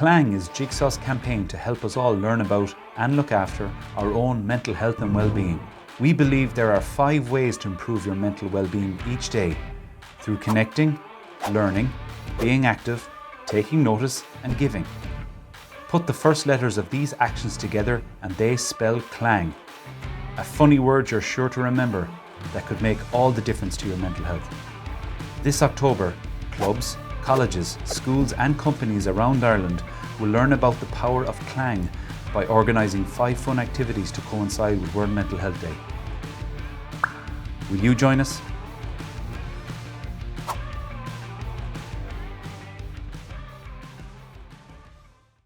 CLANG is Jigsaw's campaign to help us all learn about and look after our own mental health and well-being. We believe there are 5 ways to improve your mental well-being each day through connecting, learning, being active, taking notice and giving. Put the first letters of these actions together and they spell CLANG. A funny word you're sure to remember that could make all the difference to your mental health. This October, clubs, colleges, schools and companies around Ireland will learn about the power of CLANG by organising 5 fun activities to coincide with World Mental Health Day. Will you join us?